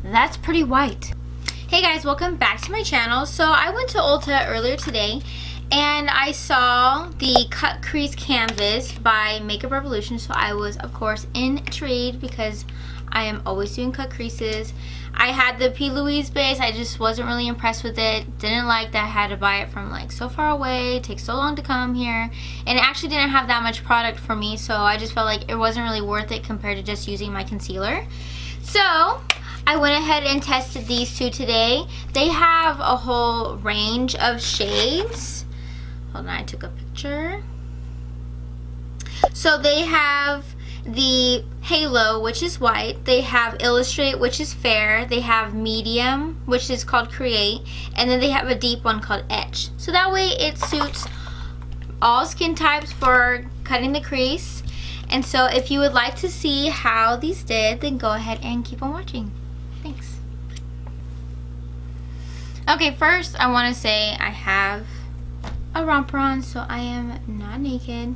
That's pretty white. Hey guys, welcome back to my channel. So I went to Ulta earlier today and I saw the Cut Crease Canvas by Makeup Revolution. So I was, of course, intrigued because I am always doing cut creases. I had the P.Louise base. I just wasn't really impressed with it. Didn't like that I had to buy it from like so far away. It takes so long to come here. And it actually didn't have that much product for me. So I just felt like it wasn't really worth it compared to just using my concealer. So I went ahead and tested these two today. They have a whole range of shades. Hold on, I took a picture. So they have the Halo, which is white. They have Illustrate, which is fair. They have Medium, which is called Create. And then they have a deep one called Etch. So that way it suits all skin types for cutting the crease. And so if you would like to see how these did, then go ahead and keep on watching. Thanks. Okay, first I want to say I have a romper on, so I am not naked.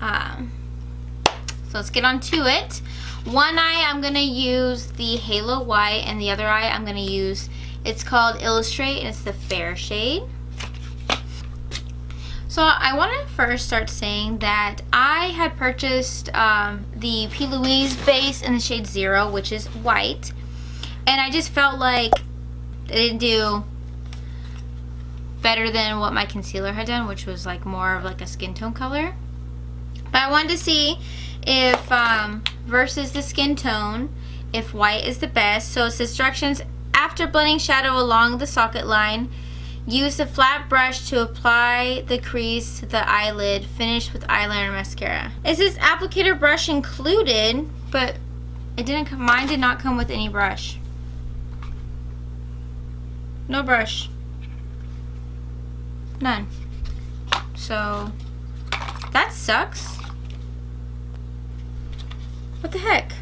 So let's get on to it. One eye I'm going to use the Halo White, and the other eye I'm going to use, it's called Illustrate, and it's the fair shade. So I want to first start saying that I had purchased the P.Louise base in the shade 0, which is white. And I just felt like it didn't do better than what my concealer had done, which was like more of like a skin tone color. But I wanted to see if versus the skin tone, if white is the best. So it says directions: after blending shadow along the socket line, use the flat brush to apply the crease to the eyelid. Finish with eyeliner and mascara. It says applicator brush included, but it didn't come. Mine did not come with any brush. No brush. None. So that sucks. What the heck?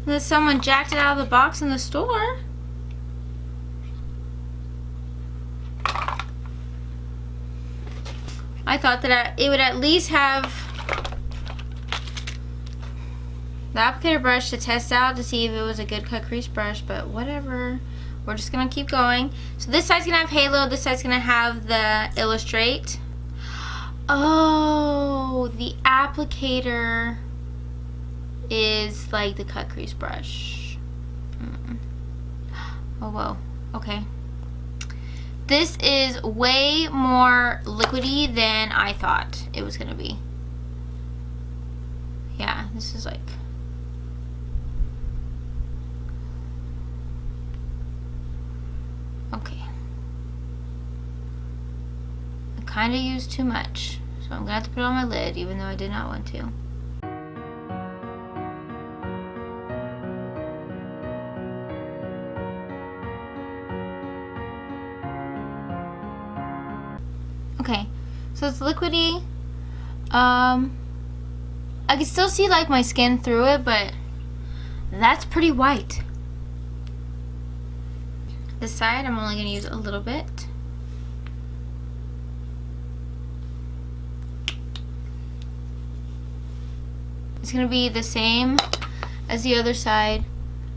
Unless someone jacked it out of the box in the store. I thought that it would at least have the applicator brush to test out to see if it was a good cut crease brush, but whatever. We're just gonna keep going. So this side's gonna have Halo, this side's gonna have the Illustrate. Oh, the applicator is like the cut crease brush. Oh, whoa. Okay. This is way more liquidy than I thought it was gonna be. Yeah, this is like... Okay. I kind of used too much, so I'm gonna have to put it on my lid, even though I did not want to. Okay, so it's liquidy. I can still see like my skin through it, but that's pretty white. This side, I'm only going to use a little bit. It's going to be the same as the other side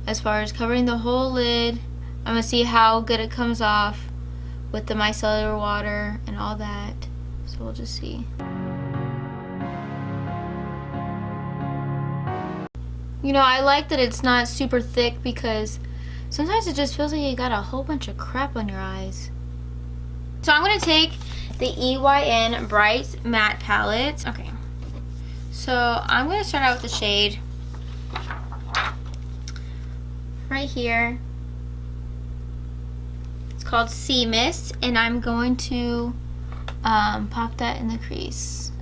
as far as covering the whole lid. I'm going to see how good it comes off with the micellar water and all that. So we'll just see. You know, I like that it's not super thick because sometimes it just feels like you got a whole bunch of crap on your eyes. So I'm going to take the EYN Bright Matte Palette. Okay. So I'm going to start out with the shade right here. It's called Sea Mist, and I'm going to pop that in the crease.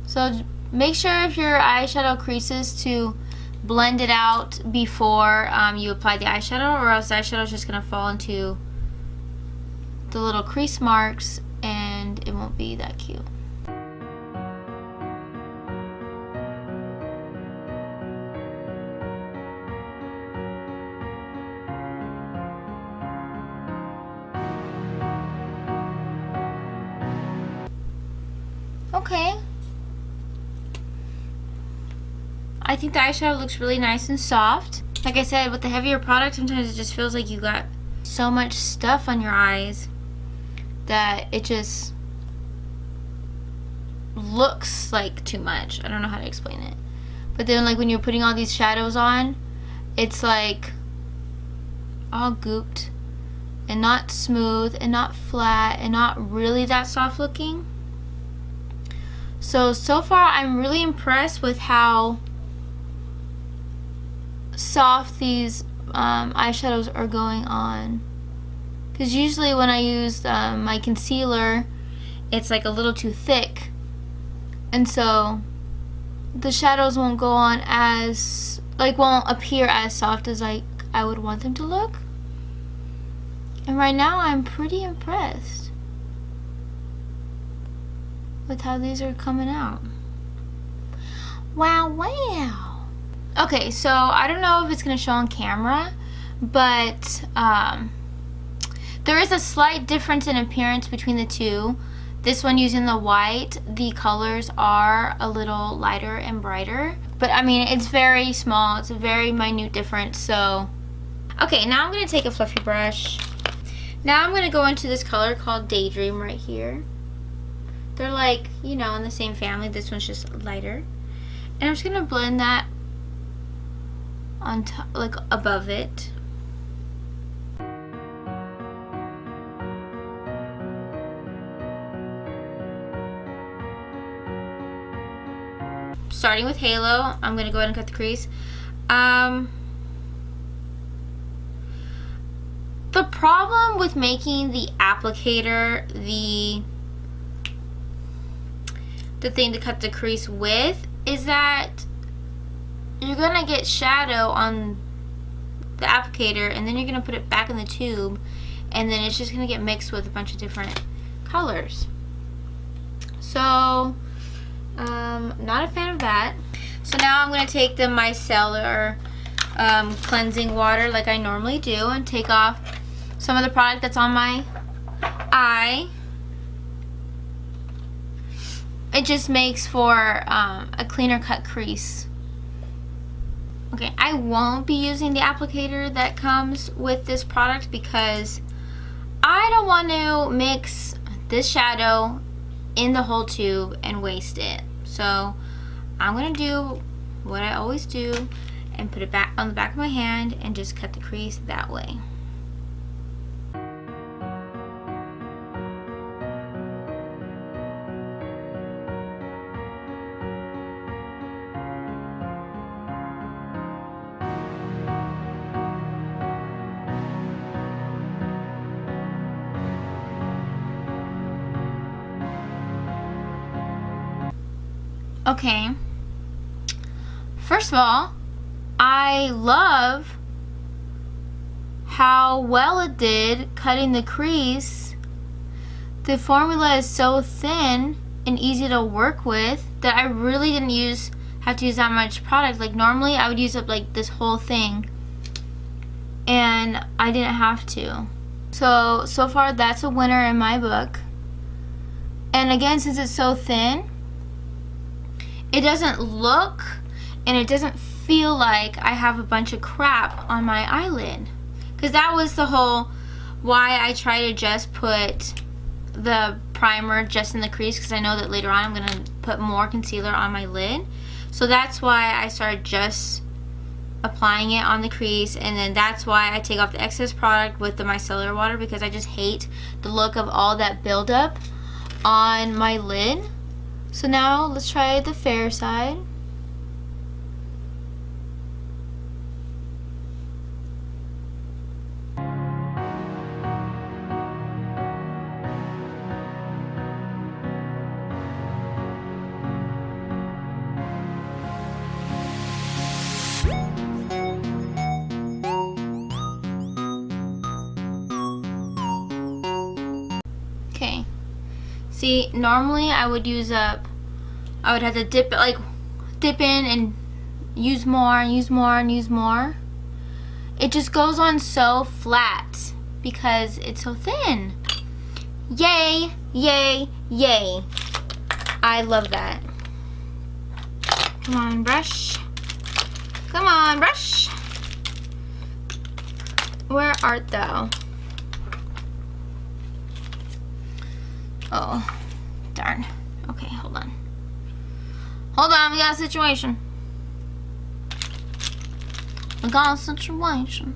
So make sure if your eyeshadow creases to blend it out before you apply the eyeshadow, or else the eyeshadow is just going to fall into the little crease marks and it won't be that cute. Okay. I think the eyeshadow looks really nice and soft. Like I said, with the heavier product, sometimes it just feels like you got so much stuff on your eyes that it just looks like too much. I don't know how to explain it. But then like when you're putting all these shadows on, it's like all gooped and not smooth and not flat and not really that soft looking. So far I'm really impressed with how soft these eyeshadows are going on. Because usually when I use my concealer, it's like a little too thick. And so the shadows won't go on as, like, won't appear as soft as like I would want them to look. And right now I'm pretty impressed with how these are coming out. Wow, wow. Okay, so I don't know if it's gonna show on camera, but there is a slight difference in appearance between the two. This one using the white, the colors are a little lighter and brighter. But I mean, it's very small. It's a very minute difference. So, okay, now I'm going to take a fluffy brush. Now I'm going to go into this color called Daydream right here. They're like, you know, in the same family. This one's just lighter. And I'm just going to blend that on top, like above it. Starting with Halo, I'm going to go ahead and cut the crease. The problem with making the applicator the thing to cut the crease with is that you're going to get shadow on the applicator and then you're going to put it back in the tube and then it's just going to get mixed with a bunch of different colors. So not a fan of that. So now I'm going to take the micellar cleansing water like I normally do and take off some of the product that's on my eye. It just makes for a cleaner cut crease. Okay, I won't be using the applicator that comes with this product because I don't want to mix this shadow in the whole tube and waste it. So I'm going to do what I always do and put it back on the back of my hand and just cut the crease that way. Okay, first of all, I love how well it did cutting the crease. The formula is so thin and easy to work with that I really didn't have to use that much product. Like normally I would use up like this whole thing and I didn't have to. So far that's a winner in my book. And again, since it's so thin, it doesn't look and it doesn't feel like I have a bunch of crap on my eyelid. Because that was the whole why I try to just put the primer just in the crease, because I know that later on I'm going to put more concealer on my lid. So that's why I started just applying it on the crease, and then that's why I take off the excess product with the micellar water, because I just hate the look of all that buildup on my lid. So now let's try the fair side. Okay. See, normally I would have to dip in and use more and use more and use more. It just goes on so flat because it's so thin. Yay, yay, yay. I love that. Come on, brush. on, brush. Where art thou? Oh, darn. Okay, hold on. Hold on, we got a situation. We got a situation.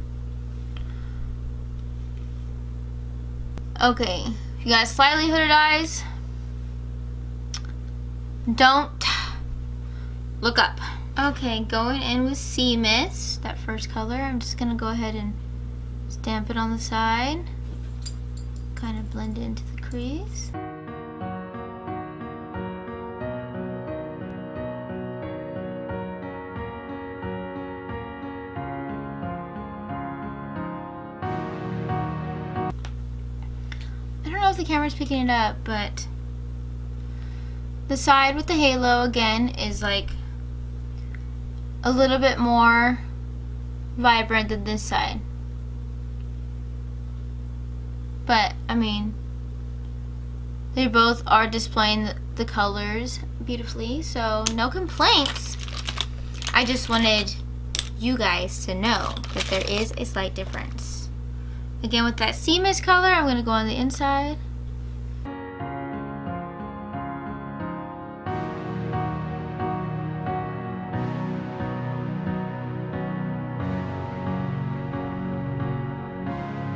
Okay, if you got slightly hooded eyes, don't look up. Okay, going in with Sea Mist, that first color. I'm just gonna go ahead and stamp it on the side. Kind of blend it into the crease. I don't know if the camera's picking it up, but the side with the halo again is like a little bit more vibrant than this side. But I mean, they both are displaying the colors beautifully, so no complaints. I just wanted you guys to know that there is a slight difference. Again, with that Sea Mist color, I'm going to go on the inside.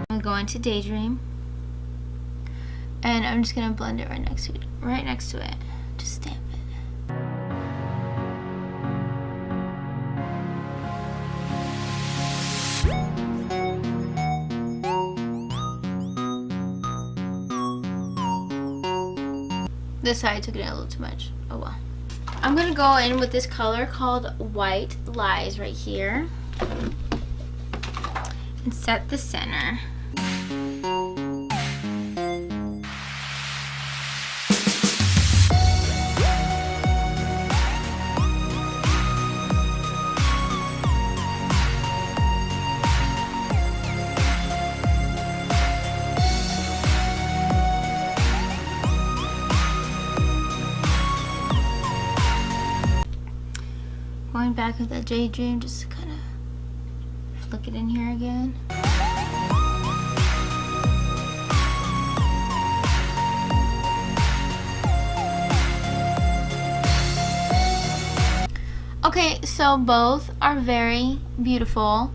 I'm going to Daydream. And I'm just going to blend it right next to it. Just stamp it. This side took it in a little too much. Oh well. I'm gonna go in with this color called White Lies right here and set the center. Going back with that Daydream, just to kind of flick it in here again. Okay, so both are very beautiful.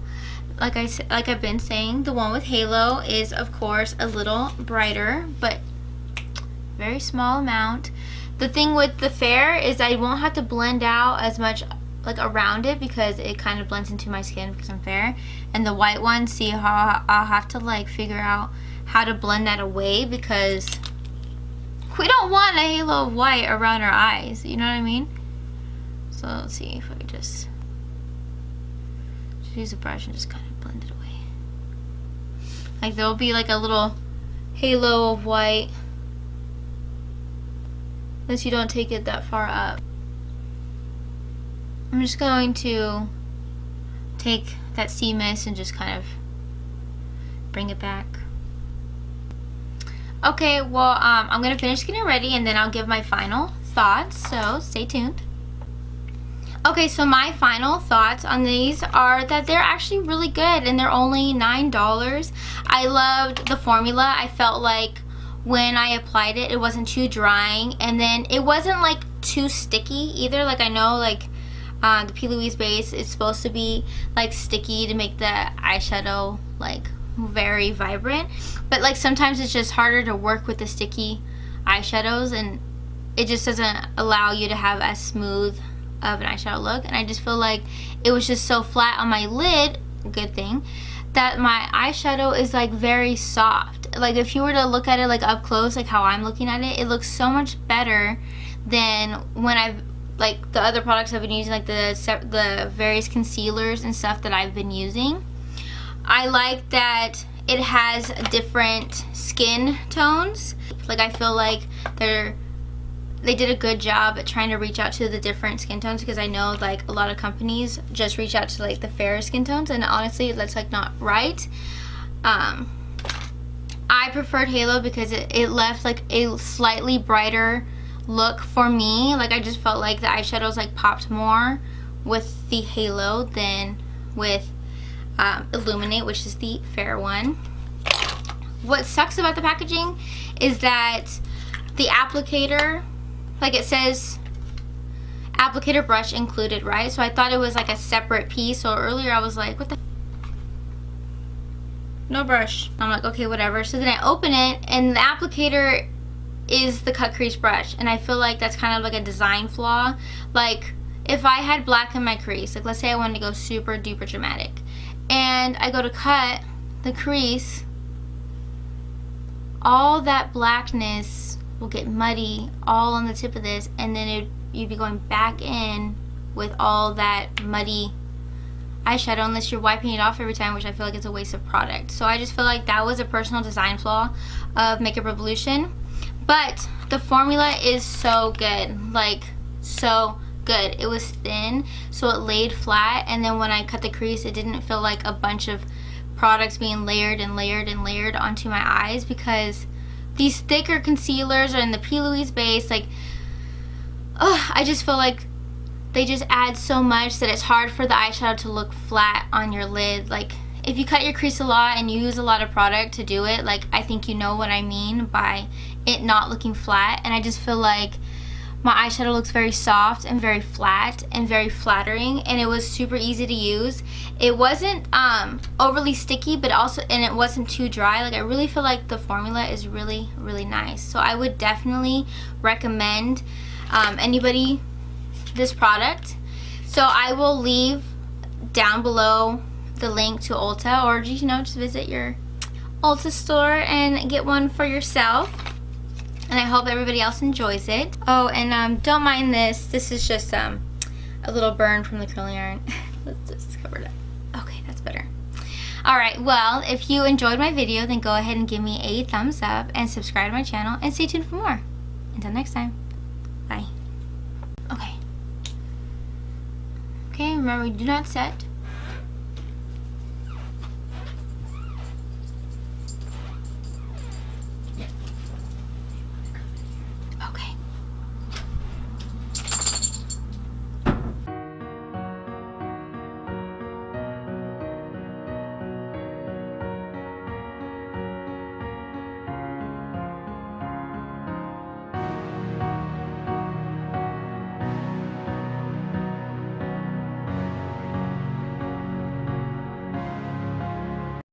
Like I've been saying, the one with halo is of course a little brighter, but very small amount. The thing with the fair is I won't have to blend out as much like around it because it kind of blends into my skin because I'm fair. And the white one, see how I'll have to like figure out how to blend that away because we don't want a halo of white around our eyes, you know what I mean? So let's see if I can just use a brush and just kind of blend it away. Like there'll be like a little halo of white unless you don't take it that far up. I'm just going to take that Sea Mist and just kind of bring it back. Okay, well, I'm going to finish getting ready and then I'll give my final thoughts, so stay tuned. Okay, so my final thoughts on these are that they're actually really good and they're only $9. I loved the formula. I felt like when I applied it, it wasn't too drying, and then it wasn't like too sticky either. Like I know like the P.Louise base is supposed to be like sticky to make the eyeshadow like very vibrant, but like sometimes it's just harder to work with the sticky eyeshadows and it just doesn't allow you to have as smooth of an eyeshadow look. And I just feel like it was just so flat on my lid, good thing, that my eyeshadow is like very soft. Like if you were to look at it like up close, like how I'm looking at it, it looks so much better than when I've like the other products I've been using, like the various concealers and stuff that I've been using. I like that it has different skin tones. Like I feel like they did a good job at trying to reach out to the different skin tones, because I know like a lot of companies just reach out to like the fairer skin tones, and honestly that's like not right. I preferred Halo because it left like a slightly brighter look for me. Like I just felt like the eyeshadows like popped more with the Halo than with Illuminate, which is the fair one. What sucks about the packaging is that the applicator, like it says applicator brush included, right? So I thought it was like a separate piece. So earlier I was like, what the, no brush. I'm like, okay, whatever. So then I open it and the applicator is the cut crease brush, and I feel like that's kind of like a design flaw. Like if I had black in my crease, like let's say I wanted to go super duper dramatic and I go to cut the crease, all that blackness will get muddy all on the tip of this, and then you'd be going back in with all that muddy eyeshadow unless you're wiping it off every time, which I feel like is a waste of product. So I just feel like that was a personal design flaw of Makeup Revolution. But the formula is so good, like so good. It was thin, so it laid flat, and then when I cut the crease, it didn't feel like a bunch of products being layered and layered and layered onto my eyes, because these thicker concealers are in the P.Louise base, like, I just feel like they just add so much that it's hard for the eyeshadow to look flat on your lid. Like if you cut your crease a lot and you use a lot of product to do it, like I think you know what I mean by it not looking flat. And I just feel like my eyeshadow looks very soft and very flat and very flattering, and it was super easy to use. It wasn't overly sticky, but also, and it wasn't too dry. Like I really feel like the formula is really, really nice. So I would definitely recommend anybody this product. So I will leave down below the link to Ulta, or you know, just visit your Ulta store and get one for yourself. And I hope everybody else enjoys it. Oh, and don't mind this. This is just a little burn from the curling iron. Let's just cover it up. Okay, that's better. Alright, well, if you enjoyed my video, then go ahead and give me a thumbs up and subscribe to my channel and stay tuned for more. Until next time. Bye. Okay. Okay, remember, do not set.